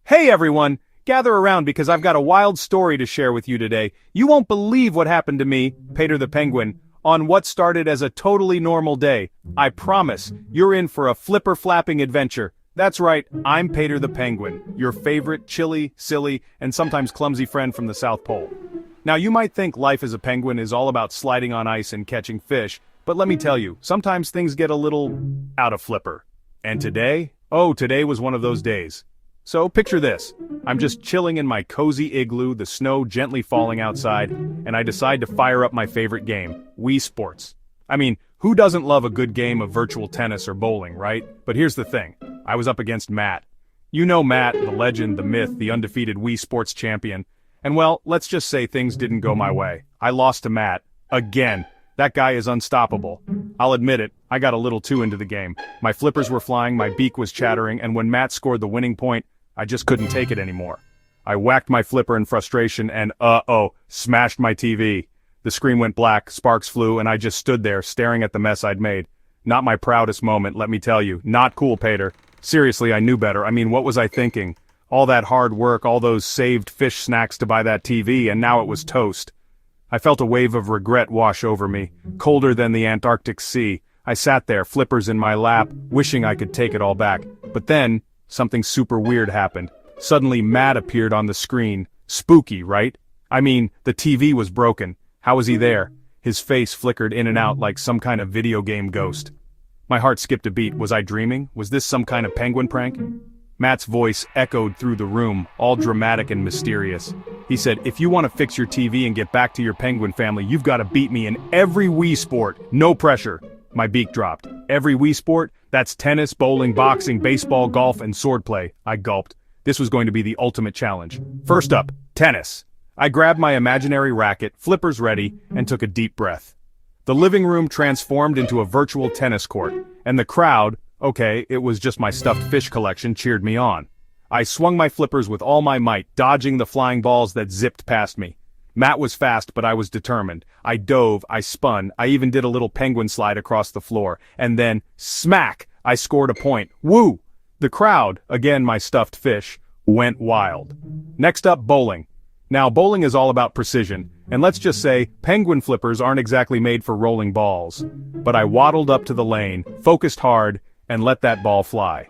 Hey everyone! Gather around because I've got a wild story to share with you today. You won't believe what happened to me, Peter the Penguin, on what started as a totally normal day. I promise, you're in for a flipper-flapping adventure. That's right, I'm Peter the Penguin, your favorite chilly, silly, and sometimes clumsy friend from the South Pole. Now you might think life as a penguin is all about sliding on ice and catching fish, but let me tell you, sometimes things get a little out of flipper. And today? Oh, today was one of those days. So picture this, I'm just chilling in my cozy igloo, the snow gently falling outside, and I decide to fire up my favorite game, Wii Sports. I mean, who doesn't love a good game of virtual tennis or bowling, right? But here's the thing, I was up against Matt. You know Matt, the legend, the myth, the undefeated Wii Sports champion. And well, let's just say things didn't go my way. I lost to Matt. Again. That guy is unstoppable. I'll admit it, I got a little too into the game. My flippers were flying, my beak was chattering, and when Matt scored the winning point, I just couldn't take it anymore. I whacked my flipper in frustration and, smashed my TV. The screen went black, sparks flew, and I just stood there, staring at the mess I'd made. Not my proudest moment, let me tell you. Not cool, Peter. Seriously, I knew better. I mean, what was I thinking? All that hard work, all those saved fish snacks to buy that TV, and now it was toast. I felt a wave of regret wash over me, colder than the Antarctic Sea. I sat there, flippers in my lap, wishing I could take it all back. But then, something super weird happened. Suddenly Matt appeared on the screen. Spooky, right? I mean, the TV was broken. How was he there? His face flickered in and out like some kind of video game ghost. My heart skipped a beat. Was I dreaming? Was this some kind of penguin prank? Matt's voice echoed through the room, all dramatic and mysterious. He said, if you want to fix your TV and get back to your penguin family, you've got to beat me in every Wii sport. No pressure. My beak dropped. Every Wii sport? That's tennis, bowling, boxing, baseball, golf, and swordplay. I gulped. This was going to be the ultimate challenge. First up, tennis. I grabbed my imaginary racket, flippers ready, and took a deep breath. The living room transformed into a virtual tennis court, and the crowd, okay, it was just my stuffed fish collection, cheered me on. I swung my flippers with all my might, dodging the flying balls that zipped past me. Matt was fast, but I was determined. I dove, I spun, I even did a little penguin slide across the floor. And then, smack! I scored a point. Woo! The crowd, again my stuffed fish, went wild. Next up, bowling. Now, bowling is all about precision, and let's just say, penguin flippers aren't exactly made for rolling balls. But I waddled up to the lane, focused hard, and let that ball fly.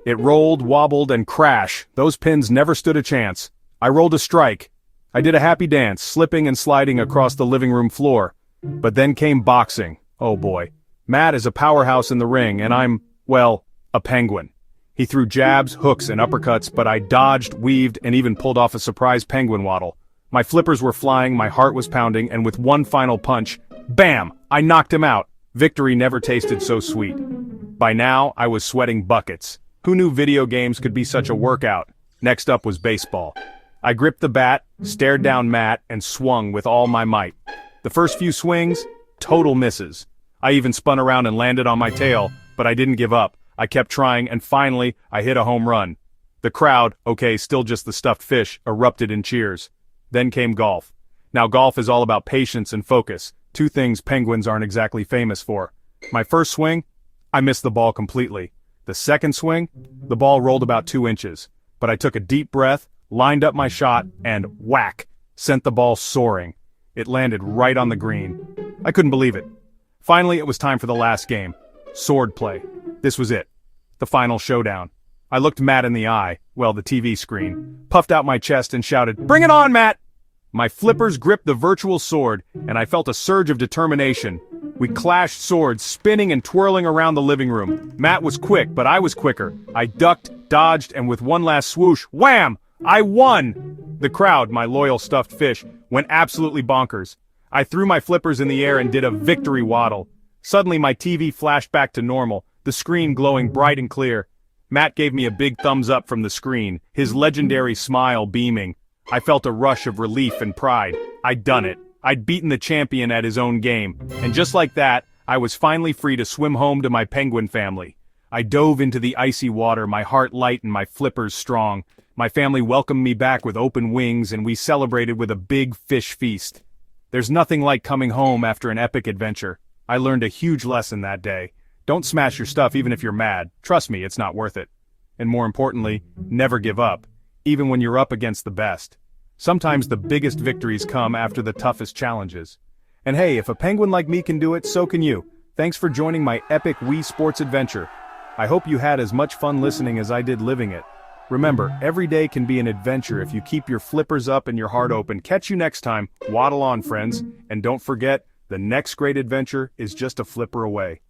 It rolled, wobbled, and crash. Those pins never stood a chance. I rolled a strike. I did a happy dance, slipping and sliding across the living room floor. But then came boxing. Oh boy. Matt is a powerhouse in the ring, and I'm, well, a penguin. He threw jabs, hooks, and uppercuts, but I dodged, weaved, and even pulled off a surprise penguin waddle. My flippers were flying, my heart was pounding, and with one final punch, bam! I knocked him out. Victory never tasted so sweet. By now, I was sweating buckets. Who knew video games could be such a workout? Next up was baseball. I gripped the bat, stared down Matt, and swung with all my might. The first few swings, total misses. I even spun around and landed on my tail, but I didn't give up. I kept trying, and finally, I hit a home run. The crowd, okay, still just the stuffed fish, erupted in cheers. Then came golf. Now golf is all about patience and focus, two things penguins aren't exactly famous for. My first swing, I missed the ball completely. The second swing, the ball rolled about 2 inches. But I took a deep breath, lined up my shot, and whack, sent the ball soaring. It landed right on the green. I couldn't believe it. Finally, it was time for the last game. Sword play. This was it. The final showdown. I looked Matt in the eye, well, the TV screen, puffed out my chest and shouted, "Bring it on, Matt!" My flippers gripped the virtual sword, and I felt a surge of determination. We clashed swords, spinning and twirling around the living room. Matt was quick, but I was quicker. I ducked, dodged, and with one last swoosh, wham! I won! The crowd, my loyal stuffed fish, went absolutely bonkers. I threw my flippers in the air and did a victory waddle. Suddenly my TV flashed back to normal, the screen glowing bright and clear. Matt gave me a big thumbs up from the screen, his legendary smile beaming. I felt a rush of relief and pride. I'd done it. I'd beaten the champion at his own game. And just like that, I was finally free to swim home to my penguin family. I dove into the icy water, my heart light and my flippers strong. My family welcomed me back with open wings, and we celebrated with a big fish feast. There's nothing like coming home after an epic adventure. I learned a huge lesson that day. Don't smash your stuff even if you're mad. Trust me, it's not worth it. And more importantly, never give up. even when you're up against the best. Sometimes the biggest victories come after the toughest challenges. And hey, if a penguin like me can do it, so can you. Thanks for joining my epic Wii Sports adventure. I hope you had as much fun listening as I did living it. Remember, every day can be an adventure if you keep your flippers up and your heart open. Catch you next time. Waddle on, friends. And don't forget, the next great adventure is just a flipper away.